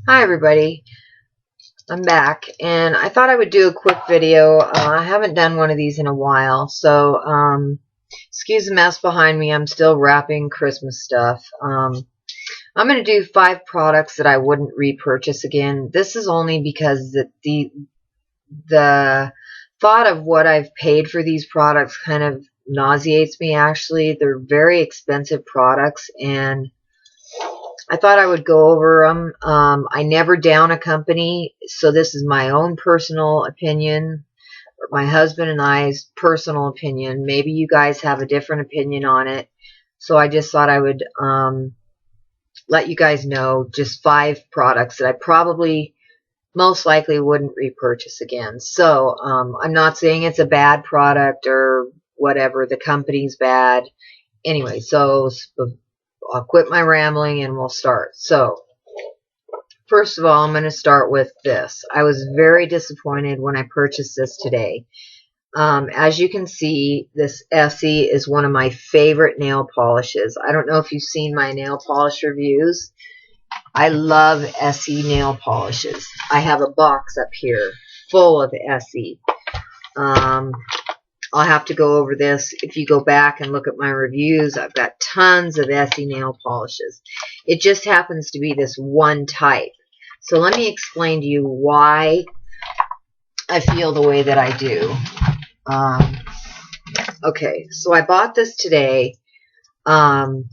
Hi everybody, I'm back and I thought I would do a quick video. I haven't done one of these in a while, so excuse the mess behind me. I'm still wrapping Christmas stuff. I'm going to do 5 products that I wouldn't repurchase again. This is only because the thought of what I've paid for these products kind of nauseates me. Actually, they're very expensive products and I thought I would go over them. I never down a company, so this is my own personal opinion, or my husband and I's personal opinion. Maybe you guys have a different opinion on it, so I just thought I would let you guys know just 5 products that I probably most likely wouldn't repurchase again. So I'm not saying it's a bad product or whatever, the company's bad. Anyway, so I'll quit my rambling and we'll start. So, first of all, I'm going to start with this. I was very disappointed when I purchased this today. As you can see, this Essie is one of my favorite nail polishes. I don't know if you've seen my nail polish reviews. I love Essie nail polishes. I have a box up here full of Essie. I'll have to go over this. If you go back and look at my reviews, I've got tons of Essie nail polishes. It just happens to be this one type. So let me explain to you why I feel the way that I do. Okay, so I bought this today. And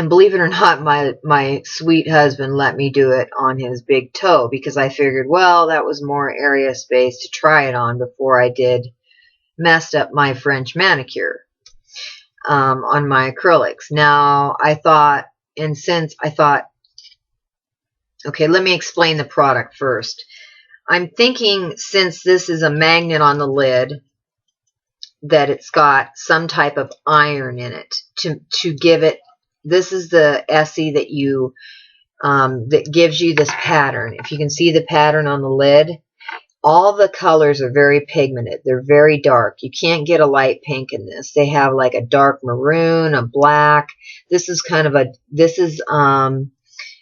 believe it or not, my sweet husband let me do it on his big toe because I figured, well, that was more area space to try it on before I messed up my French manicure on my acrylics. Now, I thought, okay, let me explain the product first. I'm thinking since this is a magnet on the lid, that it's got some type of iron in it to give it. This is the Essie that that gives you this pattern. If you can see the pattern on the lid, all the colors are very pigmented. They're very dark. You can't get a light pink in this. They have like a dark maroon, a black. This is kind of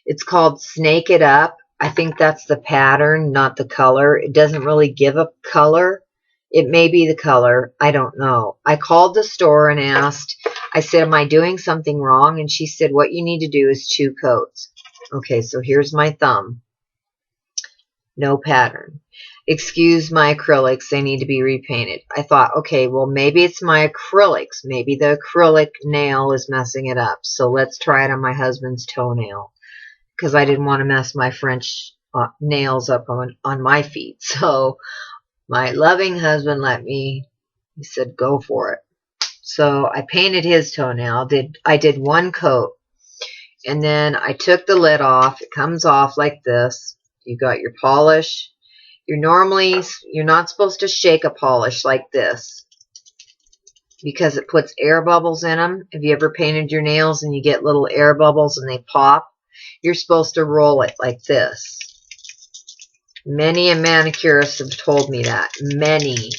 it's called Snake It Up. I think that's the pattern, not the color. It doesn't really give a color. It may be the color. I don't know. I called the store and asked. I said, am I doing something wrong? And she said, what you need to do is 2 coats. Okay, so here's my thumb. No pattern. Excuse my acrylics, they need to be repainted. I thought, okay, well, maybe it's my acrylics. Maybe the acrylic nail is messing it up. So let's try it on my husband's toenail because I didn't want to mess my French nails up on my feet. So my loving husband he said, go for it. So I painted his toenail. I did 1 coat. And then I took the lid off. It comes off like this. You got your polish. You're not supposed to shake a polish like this because it puts air bubbles in them. Have you ever painted your nails and you get little air bubbles and they pop? You're supposed to roll it like this. Many a manicurist have told me that. Many.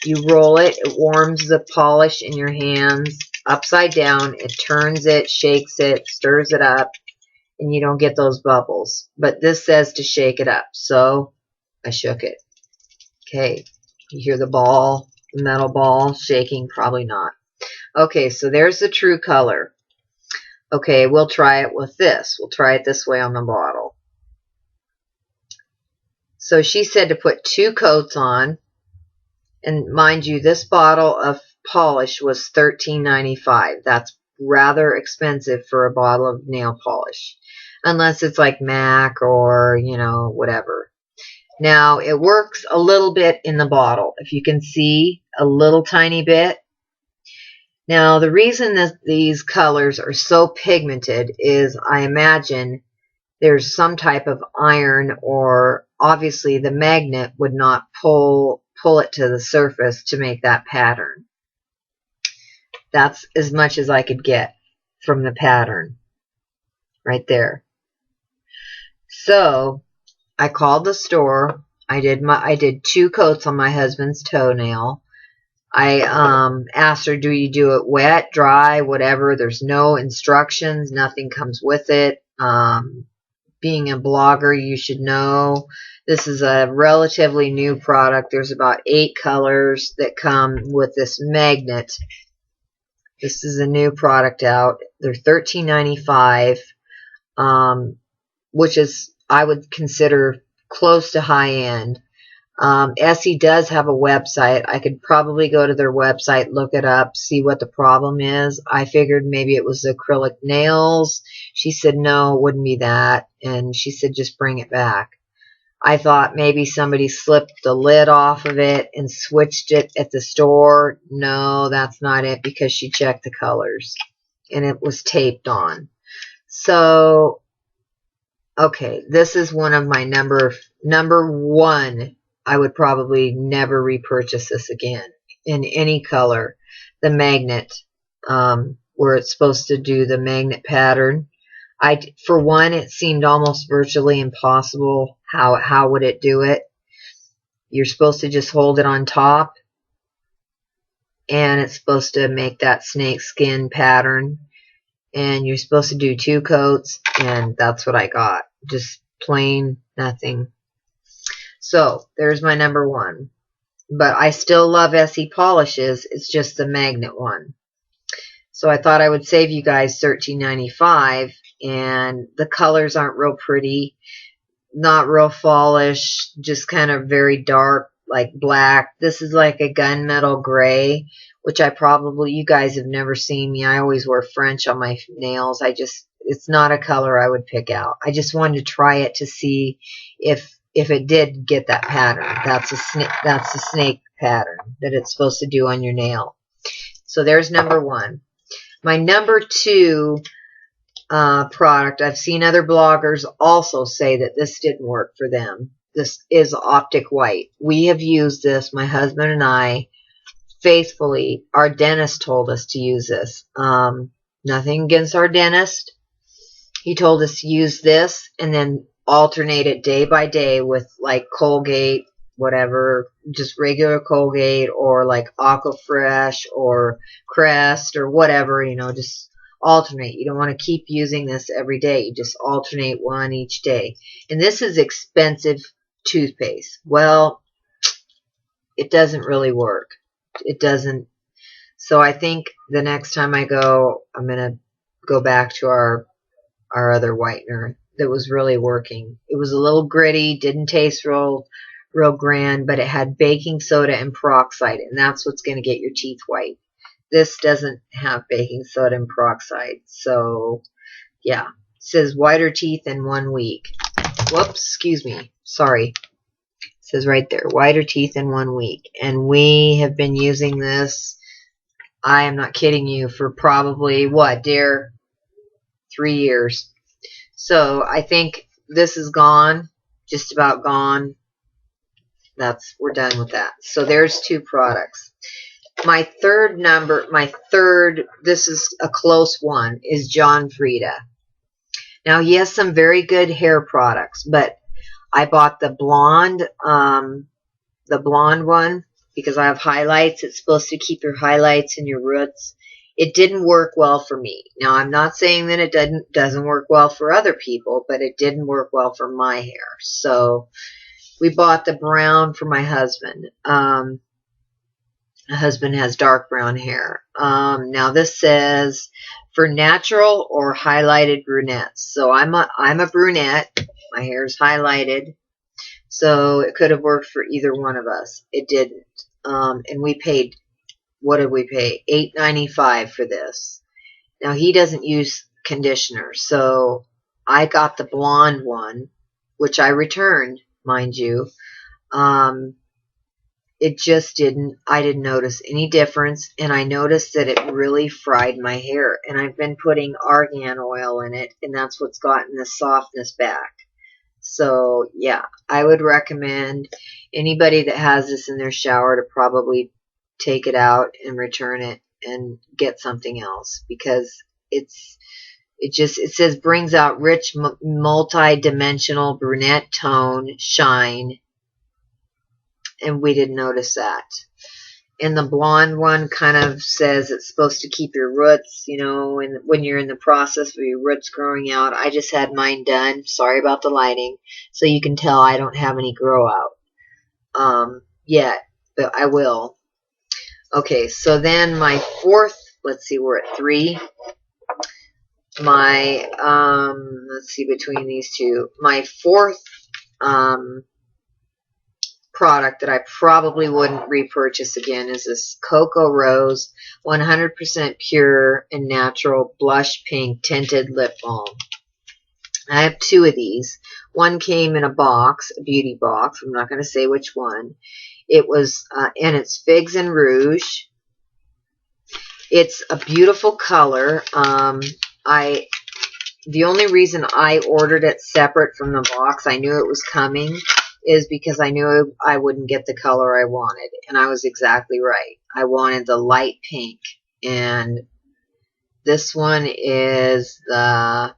You roll it, it warms the polish in your hands upside down. It turns it, shakes it, stirs it up, and you don't get those bubbles. But this says to shake it up, so I shook it. Okay, you hear the metal ball shaking? Probably not. Okay, so there's the true color. Okay, we'll try it with this. We'll try it this way on the bottle. So she said to put 2 coats on. And mind you, this bottle of polish was $13.95. That's rather expensive for a bottle of nail polish. Unless it's like MAC or, whatever. Now, it works a little bit in the bottle. If you can see, a little tiny bit. Now, the reason that these colors are so pigmented is I imagine there's some type of iron, or obviously the magnet would not pull it to the surface to make that pattern. That's as much as I could get from the pattern right there. So I called the store. I did 2 coats on my husband's toenail. I asked her, do you do it wet, dry, whatever? There's no instructions. Nothing comes with it. being a blogger, you should know this is a relatively new product. There's about 8 colors that come with this magnet. This is a new product out. They're $13.95, which is, I would consider, close to high end. Essie does have a website. I could probably go to their website, look it up, see what the problem is. I figured maybe it was acrylic nails. She said no, it wouldn't be that, and she said just bring it back. I thought maybe somebody slipped the lid off of it and switched it at the store. No, that's not it, because she checked the colors and it was taped on. So, okay, this is one of my number one. I would probably never repurchase this again in any color. The magnet, where it's supposed to do the magnet pattern. For one, it seemed almost virtually impossible. How would it do it? You're supposed to just hold it on top, and it's supposed to make that snake skin pattern, and you're supposed to do 2 coats, and that's what I got. Just plain nothing. So there's my number one. But I still love Essie polishes. It's just the magnet one. So I thought I would save you guys $13.95, and the colors aren't real pretty, not real fallish, just kind of very dark, like black. This is like a gunmetal gray, which you guys have never seen me. I always wear French on my nails. It's not a color I would pick out. I just wanted to try it to see if it did get that pattern. That's the snake pattern that it's supposed to do on your nail. So there's number one. My number two product, I've seen other bloggers also say that this didn't work for them. This is Optic White. We have used this, my husband and I, faithfully. Our dentist told us to use this. Nothing against our dentist. He told us to use this and then alternate it day by day with like Colgate, whatever, just regular Colgate, or like Aquafresh or Crest or whatever, just alternate. You don't want to keep using this every day. You just alternate one each day. And this is expensive toothpaste. Well, it doesn't really work. It doesn't. So I think the next time I go, I'm going to go back to our other whitener that was really working. It was a little gritty, didn't taste real grand, but it had baking soda and peroxide, and that's what's going to get your teeth white. This doesn't have baking soda and peroxide. So, yeah. It says whiter teeth in 1 week. Whoops, excuse me. Sorry. It says right there, whiter teeth in 1 week. And we have been using this, I am not kidding you, for probably, what, dear? 3 years. So I think this is gone, just about gone. We're done with that. So there's 2 products. My third, this is a close one, is John Frieda. Now he has some very good hair products, but I bought the blonde one because I have highlights. It's supposed to keep your highlights and your roots. It didn't work well for me. Now, I'm not saying that it doesn't work well for other people, but it didn't work well for my hair. So we bought the brown for my husband. My husband has dark brown hair. Now this says for natural or highlighted brunettes. So I'm a brunette. My hair is highlighted. So it could have worked for either one of us. It didn't. And we paid, what did we pay? $8.95 for this. Now he doesn't use conditioner, so I got the blonde one, which I returned, mind you. It just I didn't notice any difference, and I noticed that it really fried my hair. And I've been putting argan oil in it, and that's what's gotten the softness back. So yeah, I would recommend anybody that has this in their shower to probably take it out and return it and get something else, because it says brings out rich multi-dimensional brunette tone shine, and we didn't notice that. And the blonde one kind of says it's supposed to keep your roots, you know, and when you're in the process of your roots growing out. I just had mine done. Sorry about the lighting. So you can tell I don't have any grow out yet, but I will. Okay, so then my fourth, let's see, we're at 3. My, let's see, between these two, my fourth product that I probably wouldn't repurchase again is this Cocoa Rose 100% pure and natural blush pink tinted lip balm. I have 2 of these. One came in a box, a beauty box. I'm not going to say which one. It was, and it's Figs and Rouge. It's a beautiful color. The only reason I ordered it separate from the box, I knew it was coming, is because I knew I wouldn't get the color I wanted. And I was exactly right. I wanted the light pink. And this one is the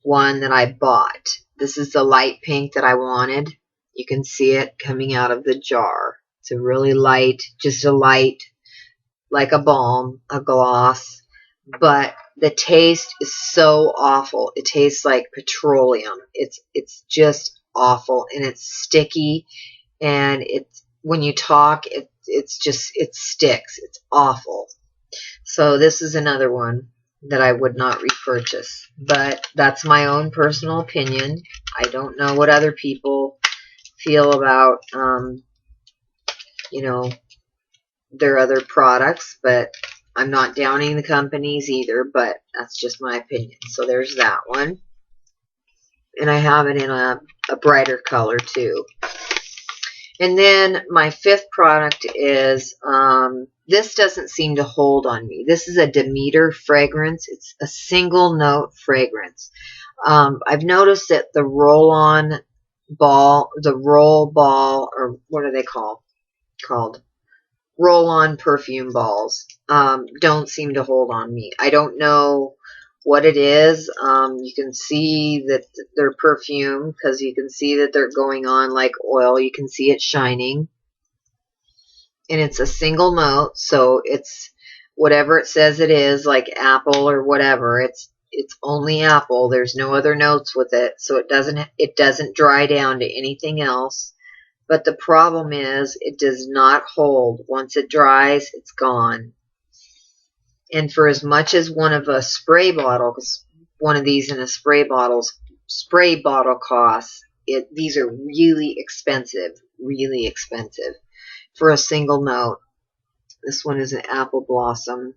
one that I bought. This is the light pink that I wanted. You can see it coming out of the jar. It's a really light, just a light, like a balm, a gloss. But the taste is so awful. It tastes like petroleum. It's just awful, and it's sticky, and it's when you talk, it sticks. It's awful. So this is another one that I would not repurchase. But that's my own personal opinion. I don't know what other people feel about you know, their other products, but I'm not downing the companies either, but that's just my opinion. So there's that one. And I have it in a brighter color too. And then my 5th product is, this doesn't seem to hold on me. This is a Demeter fragrance. It's a single note fragrance. I've noticed that the roll-on ball, the roll ball, or what are they called? Roll-on perfume balls don't seem to hold on me. I don't know what it is. You can see that they're perfume because you can see that they're going on like oil. You can see it shining. And it's a single note, so it's whatever it says it is, like apple or whatever. It's only apple. There's no other notes with it, so it doesn't dry down to anything else. But the problem is it does not hold. Once it dries, it's gone. And for as much as one of a spray bottle, one of these in a spray bottle costs, these are really expensive for a single note. This one is an apple blossom.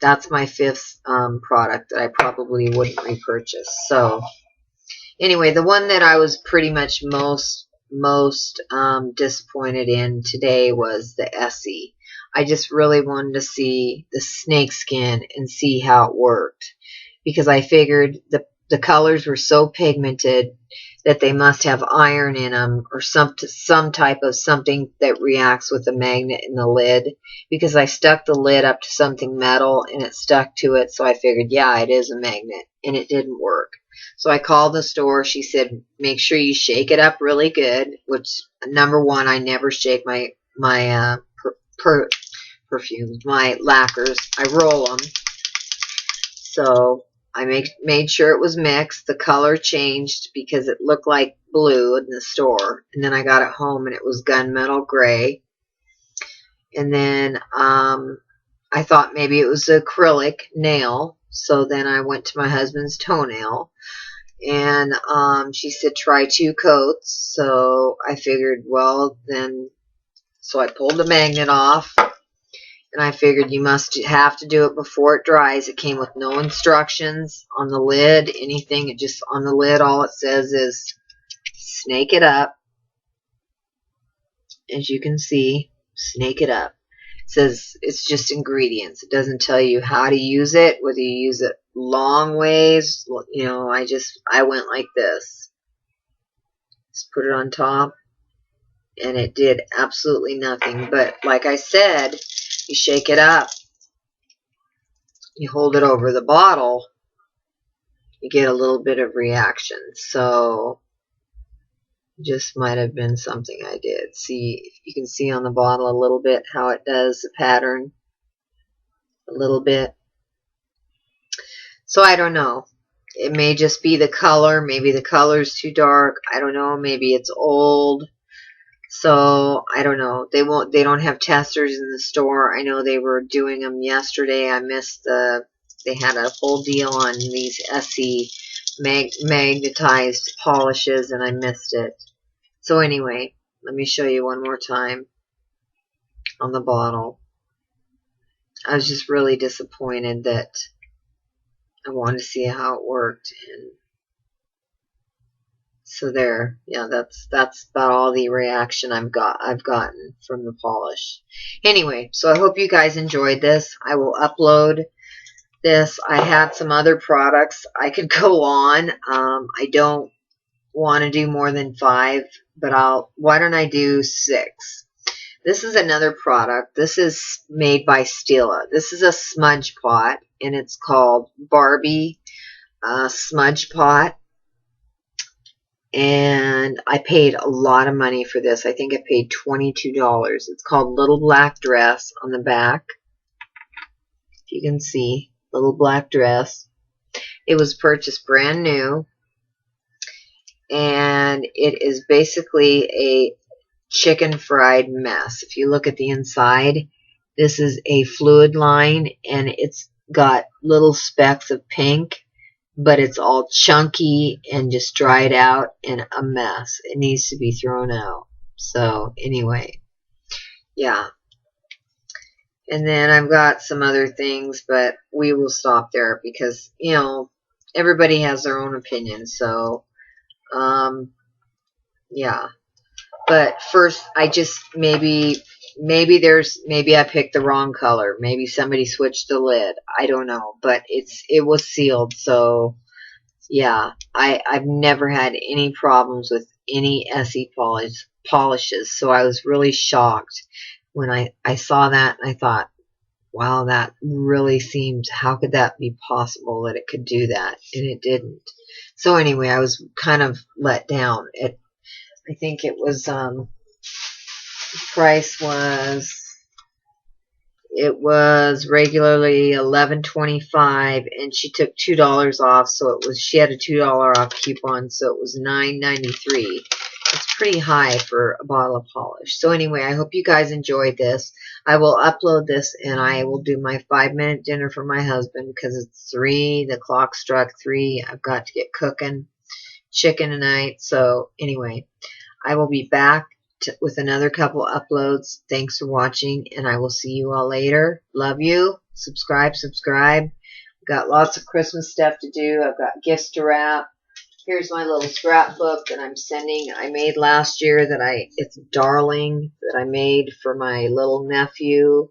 That's my 5th product that I probably wouldn't repurchase. So anyway, the one that I was pretty much most disappointed in today was the Essie. I just really wanted to see the snake skin and see how it worked, because I figured the colors were so pigmented that they must have iron in them or some type of something that reacts with the magnet in the lid, because I stuck the lid up to something metal and it stuck to it, so I figured, yeah, it is a magnet, and it didn't work. So I called the store. She said, make sure you shake it up really good, which, number one, I never shake my perfumes, my lacquers. I roll them. So I made sure it was mixed. The color changed because it looked like blue in the store. And then I got it home and it was gunmetal gray. And then I thought maybe it was acrylic nail. So then I went to my husband's toenail. And she said, try 2 coats. So I figured, well, then, so I pulled the magnet off. And I figured you must have to do it before it dries. It came with no instructions on the lid, anything. It just, on the lid, all it says is snake it up. As you can see, snake it up. It says it's just ingredients. It doesn't tell you how to use it, whether you use it long ways. You know, I went like this. Just put it on top, and it did absolutely nothing. But like I said, you shake it up, you hold it over the bottle, you get a little bit of reaction. So Just might have been something I did. See, you can see on the bottle a little bit how it does the pattern. A little bit. So I don't know. It may just be the color. Maybe the color's too dark. I don't know. Maybe it's old. So I don't know. They don't have testers in the store. I know they were doing them yesterday. I missed they had a whole deal on these SE magnetized polishes and I missed it. So anyway, let me show you one more time on the bottle. I was just really disappointed that I wanted to see how it worked, and so there, yeah, that's about all the reaction I've gotten from the polish. Anyway, so I hope you guys enjoyed this. I will upload this. I have some other products I could go on. I don't want to do more than 5, but why don't I do 6? This is another product. This is made by Stila. This is a smudge pot, and it's called Barbie Smudge Pot. And I paid a lot of money for this. I think I paid $22. It's called Little Black Dress on the back. If you can see, Little Black Dress. It was purchased brand new. And it is basically a chicken fried mess. If you look at the inside, this is a Fluidline, and it's got little specks of pink, but it's all chunky and just dried out and a mess. It needs to be thrown out. So anyway, yeah. And then I've got some other things, but we will stop there because, you know, everybody has their own opinion. So, yeah. But first, I just maybe I picked the wrong color. Maybe somebody switched the lid. I don't know. But it was sealed, so yeah. I've never had any problems with any SE polishes. So I was really shocked when I saw that, and I thought, wow, that really seems, how could that be possible that it could do that? And it didn't. So anyway, I was kind of let down. I think it was, the price was, it was regularly $11.25, and she took $2 off, so she had a $2 off coupon, so it was $9.93. It's pretty high for a bottle of polish. So anyway, I hope you guys enjoyed this. I will upload this, and I will do my 5-minute dinner for my husband because it's 3. The clock struck 3. I've got to get cooking chicken tonight. So anyway, I will be back with another couple uploads. Thanks for watching, and I will see you all later. Love you. Subscribe. Got lots of Christmas stuff to do. I've got gifts to wrap. Here's my little scrapbook that I'm sending. I made last year it's Darling that I made for my little nephew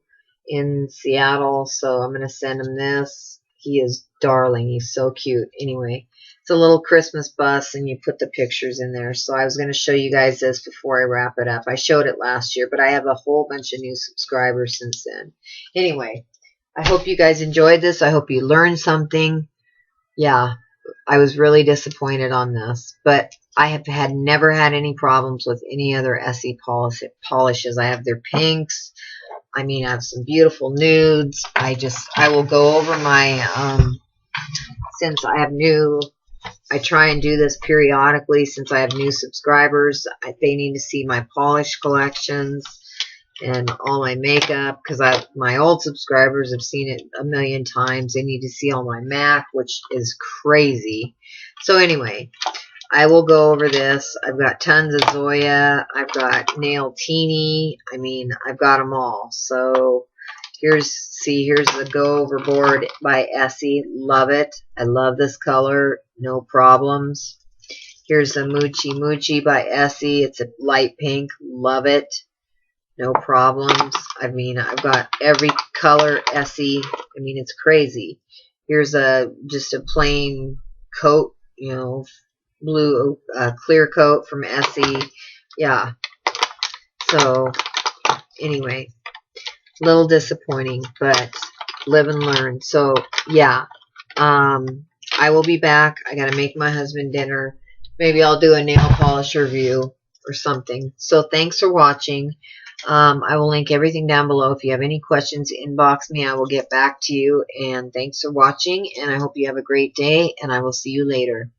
in Seattle. So I'm going to send him this. He is darling. He's so cute. Anyway, it's a little Christmas bus, and you put the pictures in there. So I was going to show you guys this before I wrap it up. I showed it last year, but I have a whole bunch of new subscribers since then. Anyway, I hope you guys enjoyed this. I hope you learned something. Yeah, I was really disappointed on this, but I have never had any problems with any other SE polishes. I have their pinks. I mean, I have some beautiful nudes. I will go over my, since I have I try and do this periodically since I have new subscribers. They need to see my polish collections and all my makeup, because my old subscribers have seen it a million times. They need to see all my MAC, which is crazy. So anyway, I will go over this. I've got tons of Zoya. I've got Nail Teeny. I mean, I've got them all. So here's the Go Overboard by Essie. Love it. I love this color. No problems. Here's the Moochie Moochie by Essie. It's a light pink. Love it. No problems. I mean, I've got every color Essie. I mean, it's crazy. Here's just a plain coat, you know, blue clear coat from Essie. Yeah. So anyway, a little disappointing, but live and learn. So yeah, I will be back. I gotta make my husband dinner. Maybe I'll do a nail polish review. or something. So thanks for watching. I will link everything down below. If you have any questions, inbox me. I will get back to you. And thanks for watching, and I hope you have a great day, and I will see you later.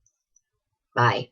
Bye.